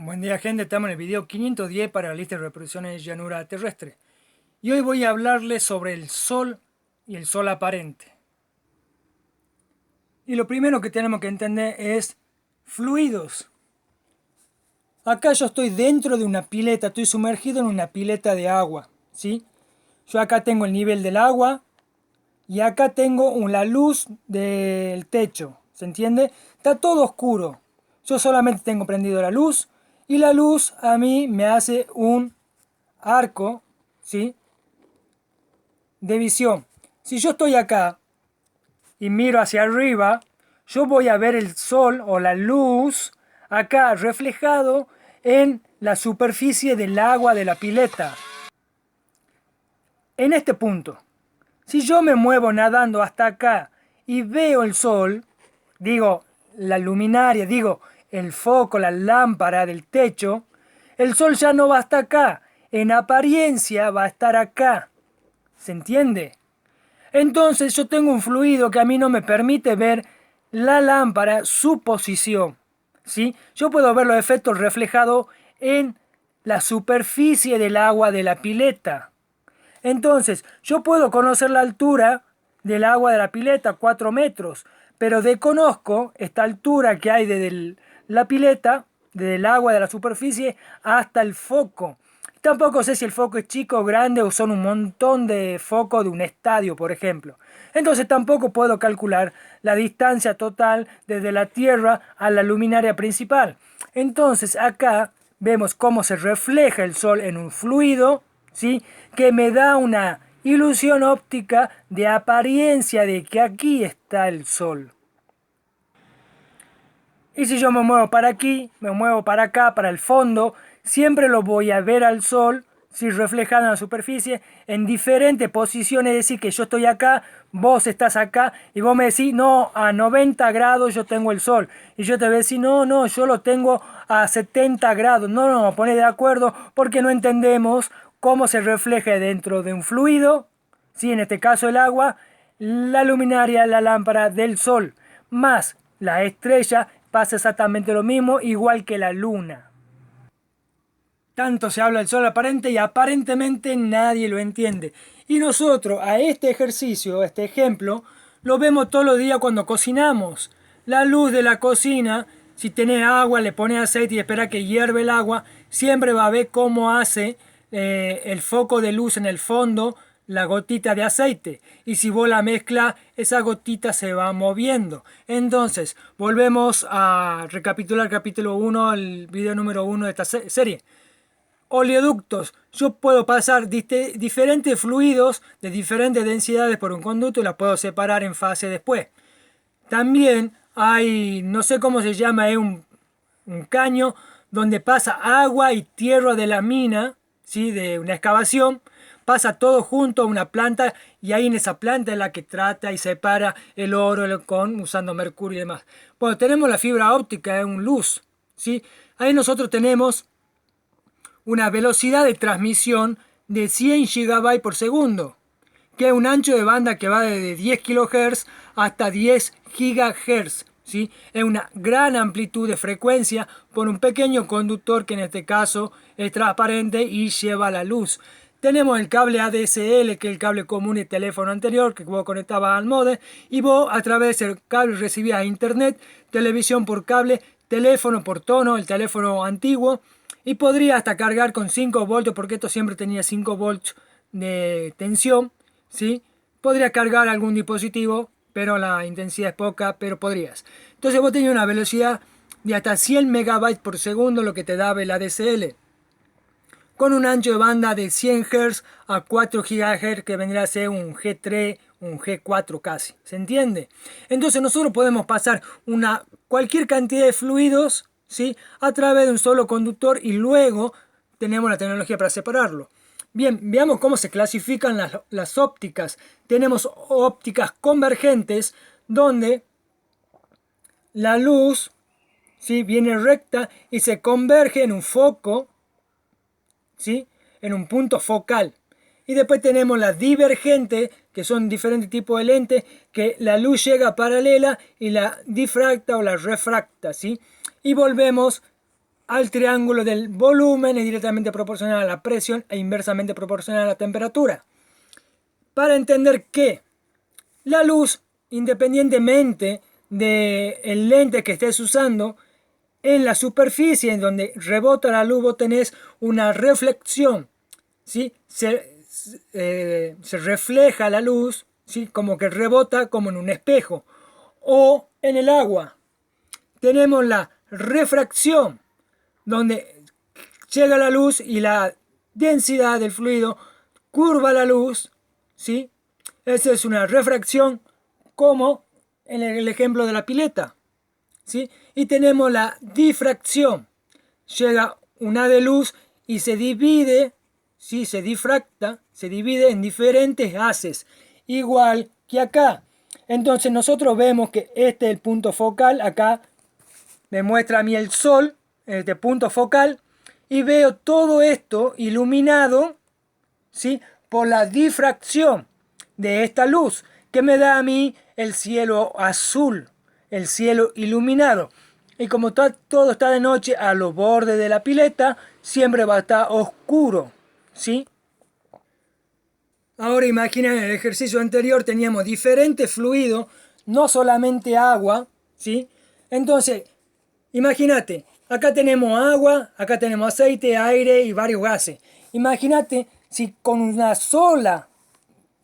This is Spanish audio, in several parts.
Buen día, gente, estamos en el video 510 para la lista de reproducciones de llanura terrestre. Y hoy voy a hablarles sobre el Sol y el Sol aparente. Y lo primero que tenemos que entender es fluidos. Acá yo estoy dentro de una pileta, estoy sumergido en una pileta de agua, ¿sí? Yo acá tengo el nivel del agua y acá tengo la luz del techo, ¿se entiende? Está todo oscuro. Yo solamente tengo prendido la luz y la luz a mí me hace un arco, ¿sí?, de visión. Si yo estoy acá y miro hacia arriba, yo voy a ver el sol o la luz acá reflejado en la superficie del agua de la pileta. En este punto, si yo me muevo nadando hasta acá y veo el sol, digo la luminaria, digo el foco, la lámpara del techo, el sol ya no va hasta acá, en apariencia va a estar acá. ¿Se entiende? Entonces yo tengo un fluido que a mí no me permite ver la lámpara, su posición, ¿sí? Yo puedo ver los efectos reflejados en la superficie del agua de la pileta. Entonces, yo puedo conocer la altura del agua de la pileta, 4 metros, pero desconozco esta altura que hay desde la pileta, desde el agua de la superficie hasta el foco. Tampoco sé si el foco es chico o grande o son un montón de focos de un estadio, por ejemplo. Entonces tampoco puedo calcular la distancia total desde la Tierra a la luminaria principal. Entonces acá vemos cómo se refleja el sol en un fluido, ¿sí?, que me da una ilusión óptica de apariencia de que aquí está el sol. Y si yo me muevo para aquí, me muevo para acá, para el fondo, siempre lo voy a ver al sol, si reflejado en la superficie, en diferentes posiciones. Es decir, que yo estoy acá, vos estás acá, y vos me decís, no, a 90 grados yo tengo el sol. Y yo te voy a decir, no, no, yo lo tengo a 70 grados. No, no, pone de acuerdo, porque no entendemos cómo se refleja dentro de un fluido, ¿sí?, en este caso el agua, la luminaria, la lámpara del sol, más la estrella. Pasa exactamente lo mismo, igual que la luna. Tanto se habla del sol aparente y aparentemente nadie lo entiende. Y nosotros a este ejercicio, a este ejemplo, lo vemos todos los días cuando cocinamos. La luz de la cocina, si tenés agua, le pones aceite y espera que hierve el agua, siempre va a ver cómo hace el foco de luz en el fondo, la gotita de aceite, y si vos la mezclas, esa gotita se va moviendo. Entonces, volvemos a recapitular capítulo 1, el video número 1 de esta serie. Oleoductos. Yo puedo pasar diferentes fluidos de diferentes densidades por un conducto y las puedo separar en fase después. También hay, no sé cómo se llama, es un caño donde pasa agua y tierra de la mina, ¿sí?, de una excavación. Pasa todo junto a una planta y ahí en esa planta es la que trata y separa el oro, usando mercurio y demás. Bueno, tenemos la fibra óptica, es un luz, ¿sí? Ahí nosotros tenemos una velocidad de transmisión de 100 GB por segundo, que es un ancho de banda que va desde 10 kHz hasta 10 GHz. ¿Sí? Es una gran amplitud de frecuencia por un pequeño conductor que en este caso es transparente y lleva la luz. Tenemos el cable ADSL, que es el cable común del teléfono anterior, que vos conectabas al módem, y vos a través del cable recibías internet, televisión por cable, teléfono por tono, el teléfono antiguo, y podría hasta cargar con 5 voltios, porque esto siempre tenía 5 volts de tensión, ¿sí? Podría cargar algún dispositivo, pero la intensidad es poca, pero podrías. Entonces vos tenías una velocidad de hasta 100 megabytes por segundo, lo que te daba el ADSL, con un ancho de banda de 100 Hz a 4 GHz, que vendría a ser un G3, un G4 casi. ¿Se entiende? Entonces nosotros podemos pasar cualquier cantidad de fluidos, ¿sí?, a través de un solo conductor, y luego tenemos la tecnología para separarlo. Bien, veamos cómo se clasifican las ópticas. Tenemos ópticas convergentes, donde la luz, ¿sí?, viene recta y se converge en un foco, ¿sí?, en un punto focal. Y después tenemos las divergentes, que son diferentes tipos de lentes, que la luz llega paralela y la difracta o la refracta, ¿sí? Y volvemos al triángulo del volumen es directamente proporcional a la presión e inversamente proporcional a la temperatura. Para entender que la luz, independientemente del lente que estés usando, en la superficie en donde rebota la luz vos tenés una reflexión, ¿sí? Se refleja la luz, ¿sí? Como que rebota como en un espejo. O en el agua tenemos la refracción, donde llega la luz y la densidad del fluido curva la luz, ¿sí? Esa es una refracción, como en el ejemplo de la pileta, ¿sí? Y tenemos la difracción. Llega una de luz y se divide, ¿sí? Se difracta, se divide en diferentes haces, igual que acá. Entonces nosotros vemos que este es el punto focal. Acá me muestra a mí el sol, este punto focal, y veo todo esto iluminado, ¿sí? Por la difracción de esta luz, que me da a mí el cielo azul, el cielo iluminado. Y como todo está de noche, a los bordes de la pileta siempre va a estar oscuro, ¿sí? Ahora imagina, en el ejercicio anterior teníamos diferentes fluidos, no solamente agua, ¿sí? Entonces, imagínate, acá tenemos agua, acá tenemos aceite, aire y varios gases. Imagínate si con una sola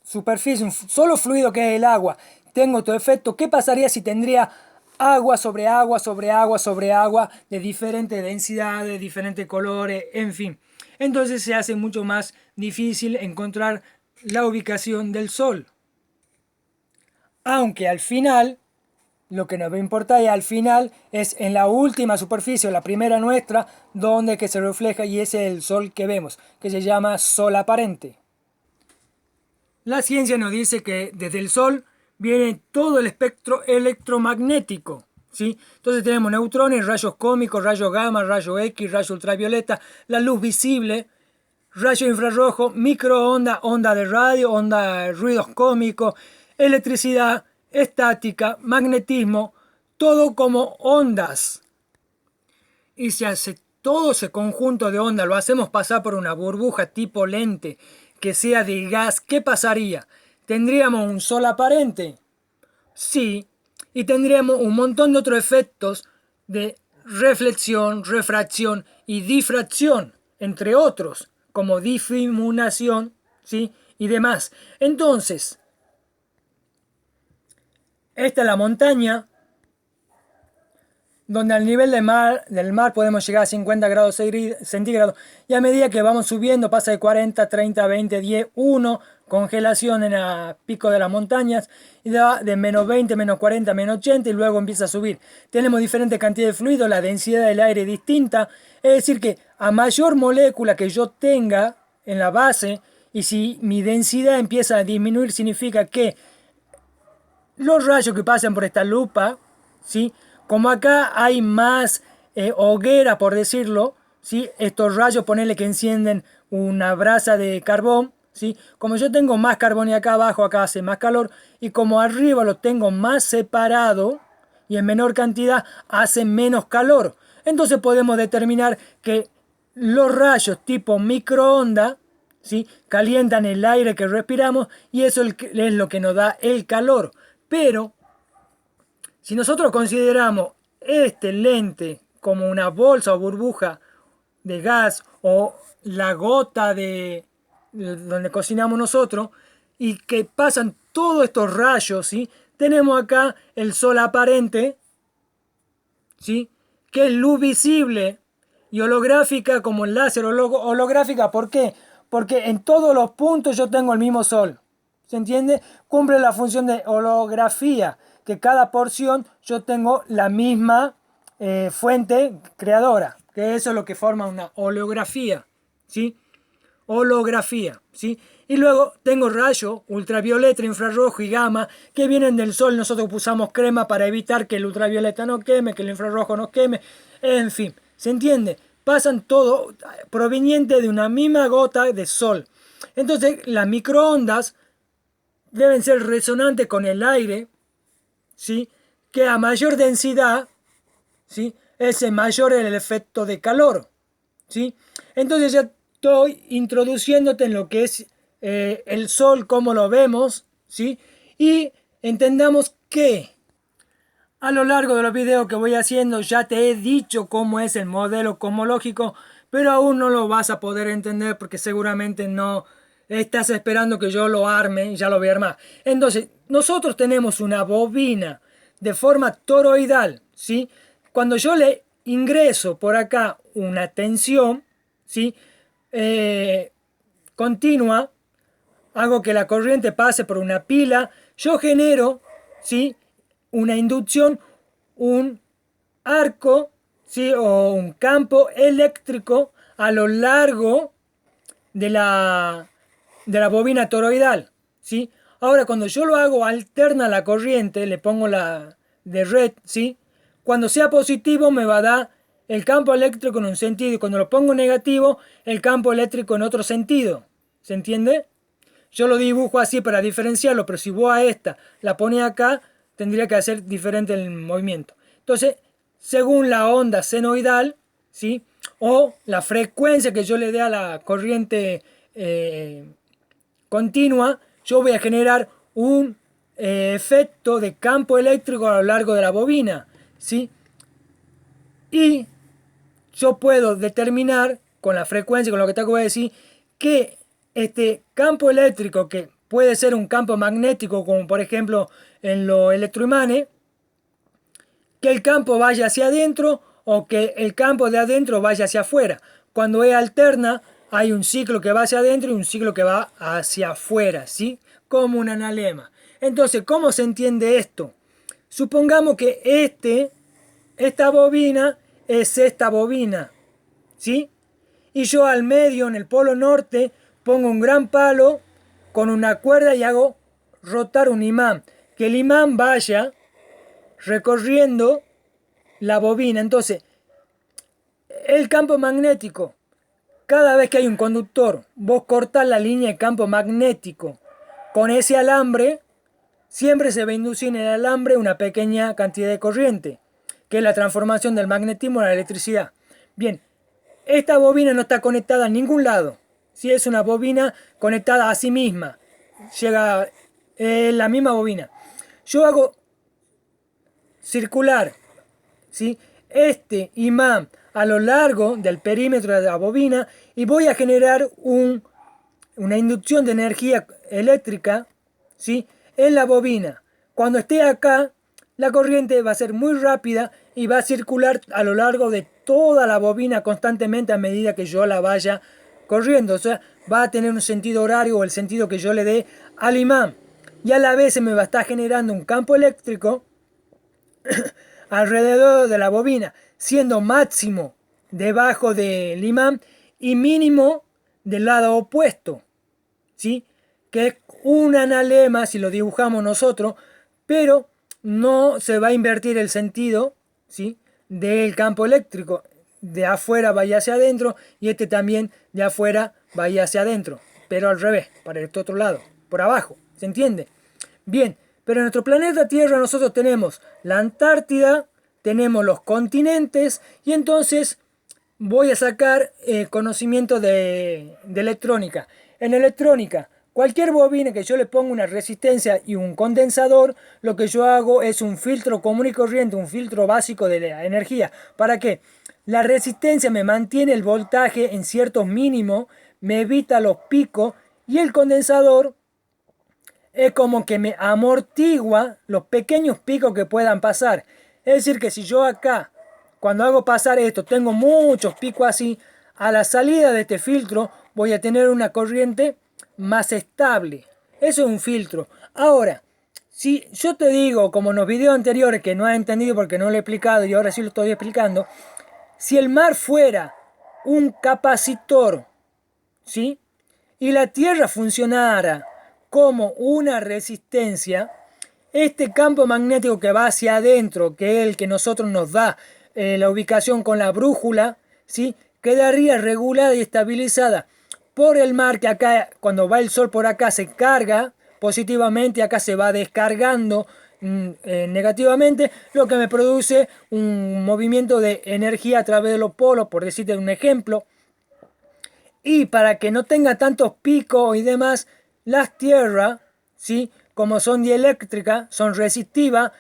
superficie, un solo fluido que es el agua, tengo todo efecto, ¿qué pasaría si tendría agua sobre agua, sobre agua, sobre agua, de diferentes densidades, diferentes colores, en fin? Entonces se hace mucho más difícil encontrar la ubicación del Sol. Aunque al final, lo que nos va a importar y al final es en la última superficie, la primera nuestra, donde que se refleja, y ese es el Sol que vemos, que se llama Sol aparente. La ciencia nos dice que desde el Sol viene todo el espectro electromagnético, ¿sí? Entonces tenemos neutrones, rayos cósmicos, rayos gamma, rayos X, rayos ultravioleta, la luz visible, rayos infrarrojos, microondas, onda de radio, onda de ruidos cósmicos, electricidad, estática, magnetismo, todo como ondas. Y si hace todo ese conjunto de ondas lo hacemos pasar por una burbuja tipo lente que sea de gas, ¿qué pasaría? ¿Tendríamos un sol aparente? Sí, y tendríamos un montón de otros efectos de reflexión, refracción y difracción, entre otros, como difuminación, ¿sí? Y demás. Entonces, esta es la montaña donde al nivel del mar podemos llegar a 50 grados centígrados, y a medida que vamos subiendo pasa de 40, 30, 20, 10, 1, congelación en el pico de las montañas, y va de menos 20, menos 40, menos 80, y luego empieza a subir. Tenemos diferentes cantidades de fluido, la densidad del aire es distinta, es decir que a mayor molécula que yo tenga en la base, y si mi densidad empieza a disminuir, significa que los rayos que pasan por esta lupa, ¿sí? Como acá hay más hoguera, por decirlo, ¿sí? Estos rayos, ponerle que encienden una brasa de carbón, ¿sí? Como yo tengo más carbón y acá abajo, acá hace más calor, y como arriba lo tengo más separado y en menor cantidad, hace menos calor. Entonces podemos determinar que los rayos tipo microondas, ¿sí? Calientan el aire que respiramos, y eso es lo que nos da el calor. Pero si nosotros consideramos este lente como una bolsa o burbuja de gas, o la gota de donde cocinamos nosotros, y que pasan todos estos rayos, ¿sí? Tenemos acá el sol aparente, ¿sí? Que es luz visible y holográfica, como el láser holográfica. ¿Por qué? Porque en todos los puntos yo tengo el mismo sol. ¿Se entiende? Cumple la función de holografía, que cada porción yo tengo la misma fuente creadora, que eso es lo que forma una holografía, ¿sí? Holografía, ¿sí? Y luego tengo rayos ultravioleta, infrarrojo y gamma que vienen del sol. Nosotros usamos crema para evitar que el ultravioleta no queme, que el infrarrojo no queme, en fin, ¿se entiende? Pasan todo proveniente de una misma gota de sol. Entonces las microondas deben ser resonantes con el aire, ¿sí? Que a mayor densidad, ¿sí? es mayor el efecto de calor, ¿sí? Entonces ya estoy introduciéndote en lo que es el Sol, cómo lo vemos, ¿sí? Y entendamos que a lo largo de los videos que voy haciendo ya te he dicho cómo es el modelo cosmológico, pero aún no lo vas a poder entender porque seguramente no estás esperando que yo lo arme y ya lo voy a armar. Entonces, nosotros tenemos una bobina de forma toroidal, ¿sí? Cuando yo le ingreso por acá una tensión, ¿sí? Continua, hago que la corriente pase por una pila, yo genero, ¿sí? Una inducción, un arco, ¿sí? O un campo eléctrico a lo largo de la bobina toroidal, ¿sí? Ahora, cuando yo lo hago alterna la corriente, le pongo la de red, ¿sí? Cuando sea positivo me va a dar el campo eléctrico en un sentido y cuando lo pongo negativo, el campo eléctrico en otro sentido. ¿Se entiende? Yo lo dibujo así para diferenciarlo, pero si vos a esta la pones acá, tendría que hacer diferente el movimiento. Entonces, según la onda senoidal, ¿sí? O la frecuencia que yo le dé a la corriente continua, yo voy a generar un efecto de campo eléctrico a lo largo de la bobina, ¿sí? Y yo puedo determinar con la frecuencia, con lo que te acabo de decir, que este campo eléctrico, que puede ser un campo magnético, como por ejemplo en los electroimanes, que el campo vaya hacia adentro o que el campo de adentro vaya hacia afuera. Cuando es alterna, hay un ciclo que va hacia adentro y un ciclo que va hacia afuera, ¿sí? Como un analema. Entonces, ¿cómo se entiende esto? Supongamos que esta bobina es esta bobina, ¿sí? Y yo al medio, en el polo norte, pongo un gran palo con una cuerda y hago rotar un imán. Que el imán vaya recorriendo la bobina. Entonces, el campo magnético, cada vez que hay un conductor, vos cortás la línea de campo magnético con ese alambre, siempre se va a inducir en el alambre una pequeña cantidad de corriente, que es la transformación del magnetismo a la electricidad. Bien, esta bobina no está conectada a ningún lado. Si es una bobina conectada a sí misma, llega la misma bobina. Yo hago circular, ¿sí? Este imán a lo largo del perímetro de la bobina y voy a generar una inducción de energía eléctrica, ¿sí? En la bobina. Cuando esté acá, la corriente va a ser muy rápida y va a circular a lo largo de toda la bobina constantemente a medida que yo la vaya corriendo. O sea, va a tener un sentido horario o el sentido que yo le dé al imán. Y a la vez se me va a estar generando un campo eléctrico alrededor de la bobina, siendo máximo debajo del imán y mínimo del lado opuesto, ¿sí? Que es un analema si lo dibujamos nosotros, pero no se va a invertir el sentido, ¿sí? Del campo eléctrico. De afuera vaya hacia adentro y este también de afuera vaya hacia adentro, pero al revés, para el otro lado, por abajo, ¿se entiende? Bien, pero en nuestro planeta Tierra nosotros tenemos la Antártida, tenemos los continentes y entonces voy a sacar conocimiento de electrónica. En electrónica, cualquier bobina que yo le ponga una resistencia y un condensador, lo que yo hago es un filtro común y corriente, un filtro básico de la energía. ¿Para qué? La resistencia me mantiene el voltaje en ciertos mínimos, me evita los picos y el condensador es como que me amortigua los pequeños picos que puedan pasar. Es decir, que si yo acá, cuando hago pasar esto, tengo muchos picos así, a la salida de este filtro voy a tener una corriente más estable. Eso es un filtro. Ahora, si yo te digo, como en los videos anteriores que no has entendido porque no lo he explicado y ahora sí lo estoy explicando, si el mar fuera un capacitor, ¿sí? Y la Tierra funcionara como una resistencia, este campo magnético que va hacia adentro, que es el que nosotros nos da la ubicación con la brújula, ¿sí? Quedaría regulada y estabilizada por el mar, que acá, cuando va el sol por acá, se carga positivamente, acá se va descargando negativamente, lo que me produce un movimiento de energía a través de los polos, por decirte un ejemplo. Y para que no tenga tantos picos y demás, las tierras, ¿sí?, como son dieléctricas, son resistivas,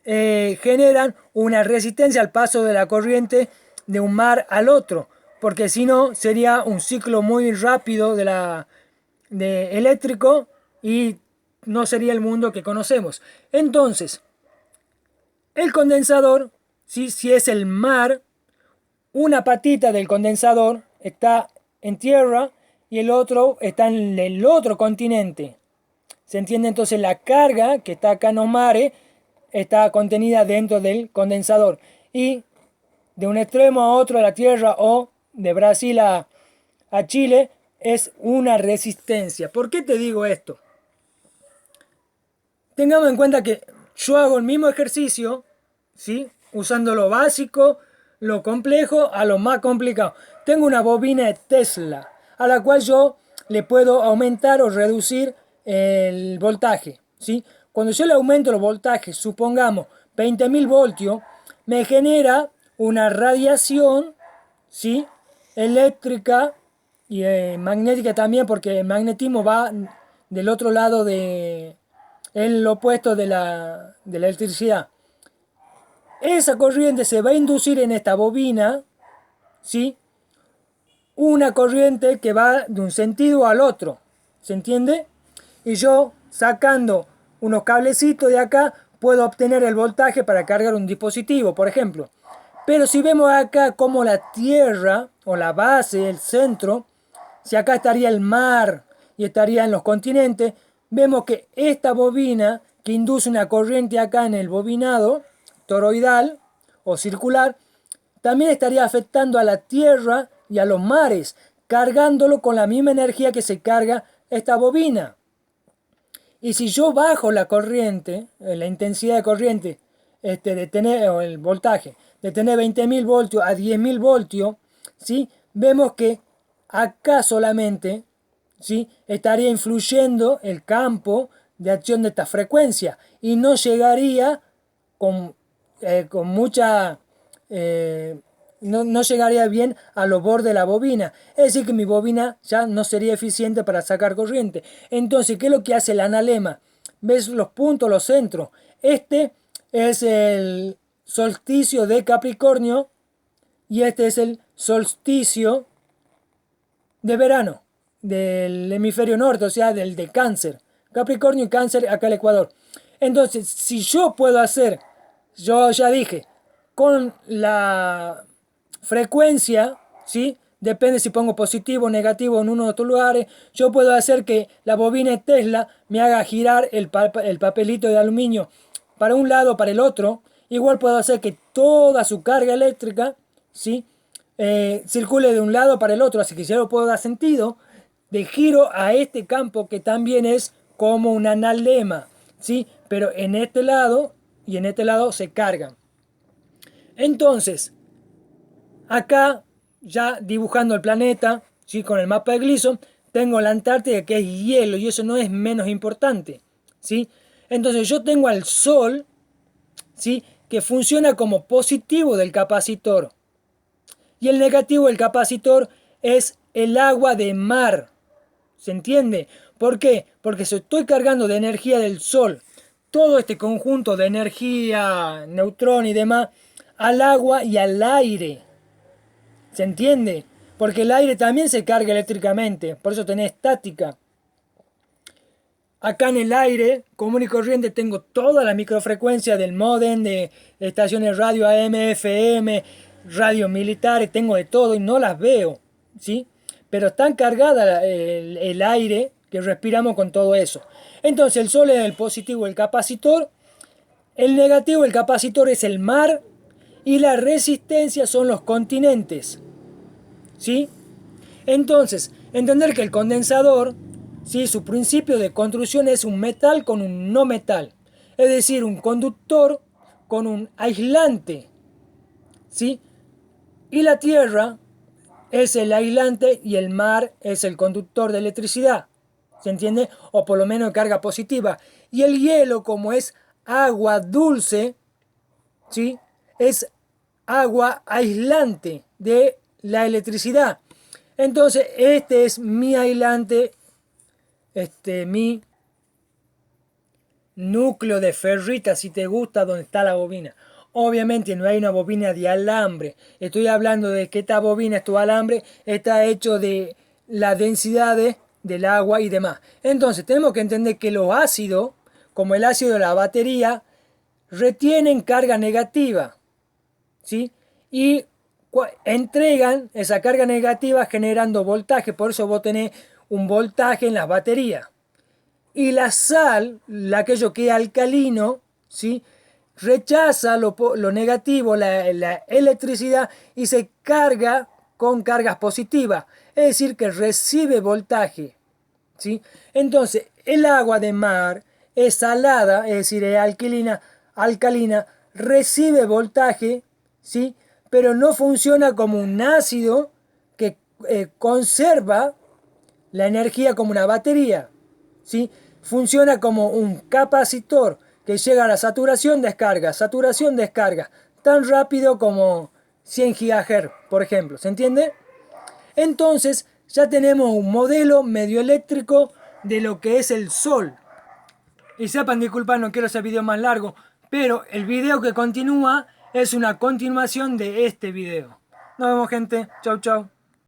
generan una resistencia al paso de la corriente de un mar al otro, porque si no sería un ciclo muy rápido de eléctrico y no sería el mundo que conocemos. Entonces, el condensador, ¿sí?, si es el mar, una patita del condensador está en tierra y el otro está en el otro continente. ¿Se entiende? Entonces la carga que está acá en los mares está contenida dentro del condensador. Y de un extremo a otro de la tierra o de Brasil a Chile es una resistencia. ¿Por qué te digo esto? Tengamos en cuenta que yo hago el mismo ejercicio, ¿sí?, usando lo básico, lo complejo a lo más complicado. Tengo una bobina de Tesla a la cual yo le puedo aumentar o reducir el voltaje, ¿sí? Cuando yo le aumento los voltajes, supongamos 20.000 voltios, me genera una radiación, ¿sí?, eléctrica y magnética también, porque el magnetismo va del otro lado de el opuesto de la electricidad. Esa corriente se va a inducir en esta bobina, ¿sí?, una corriente que va de un sentido al otro, ¿se entiende? Y yo, sacando unos cablecitos de acá, puedo obtener el voltaje para cargar un dispositivo, por ejemplo. Pero si vemos acá como la Tierra, o la base, el centro, si acá estaría el mar y estaría en los continentes, vemos que esta bobina, que induce una corriente acá en el bobinado, toroidal o circular, también estaría afectando a la Tierra y a los mares, cargándolo con la misma energía que se carga esta bobina. Y si yo bajo la corriente, la intensidad de corriente, de tener, o el voltaje, de tener 20.000 voltios a 10.000 voltios, ¿sí?, vemos que acá solamente, ¿sí?, estaría influyendo el campo de acción de esta frecuencia y no llegaría con mucha... no llegaría bien a los bordes de la bobina. Es decir, que mi bobina ya no sería eficiente para sacar corriente. Entonces, ¿qué es lo que hace el analema? ¿Ves los puntos, los centros? Este es el solsticio de Capricornio y este es el solsticio de verano del hemisferio norte, o sea, del de Cáncer. Capricornio y Cáncer acá el Ecuador. Entonces, si yo puedo hacer, yo ya dije, con la frecuencia, ¿sí?, depende si pongo positivo o negativo en uno de estos lugares, yo puedo hacer que la bobina de Tesla me haga girar el papelito de aluminio para un lado o para el otro. Igual puedo hacer que toda su carga eléctrica, ¿sí?, circule de un lado para el otro, así que ya lo puedo dar sentido de giro a este campo que también es como un analema, ¿sí?, pero en este lado y en este lado se cargan. Entonces, acá ya dibujando el planeta, ¿sí?, con el mapa de Gleason, tengo la Antártida que es hielo y eso no es menos importante, ¿sí? Entonces yo tengo al Sol, ¿sí?, que funciona como positivo del capacitor. Y el negativo del capacitor es el agua de mar. ¿Se entiende? ¿Por qué? Porque si estoy cargando de energía del Sol todo este conjunto de energía, neutrón y demás, al agua y al aire. ¿Se entiende? Porque el aire también se carga eléctricamente, por eso tenés estática. Acá en el aire común y corriente tengo toda la microfrecuencia del módem, de estaciones radio AM, FM, radios militares, tengo de todo y no las veo, ¿sí? Pero están cargadas el aire que respiramos con todo eso. Entonces el Sol es el positivo, el capacitor, el negativo, el capacitor es el mar y la resistencia son los continentes, ¿sí? Entonces, entender que el condensador, ¿sí?, su principio de construcción es un metal con un no metal. Es decir, un conductor con un aislante, ¿sí? Y la Tierra es el aislante y el mar es el conductor de electricidad. ¿Se entiende? O por lo menos carga positiva. Y el hielo, como es agua dulce, ¿sí? Es agua aislante de la electricidad. Entonces, este es mi aislante, mi núcleo de ferrita, si te gusta, donde está la bobina. Obviamente no hay una bobina de alambre. Estoy hablando de que esta bobina, tu alambre, está hecho de la densidad del agua y demás. Entonces tenemos que entender que los ácidos, como el ácido de la batería, retienen carga negativa, ¿sí? Y entregan esa carga negativa generando voltaje. Por eso vos tenés un voltaje en las baterías. Y la sal, aquello que es alcalino, ¿sí? Rechaza lo negativo, la electricidad, y se carga con cargas positivas. Es decir, que recibe voltaje, ¿sí? Entonces, el agua de mar es salada, es decir, es alcalina, recibe voltaje, ¿sí? Pero no funciona como un ácido que conserva la energía como una batería, ¿sí? Funciona como un capacitor que llega a la saturación, descarga, tan rápido como 100 GHz, por ejemplo, ¿se entiende? Entonces ya tenemos un modelo medio eléctrico de lo que es el Sol. Y sepan, disculpa, no quiero hacer video más largo, pero el video que continúa es una continuación de este video. Nos vemos, gente. Chau, chau.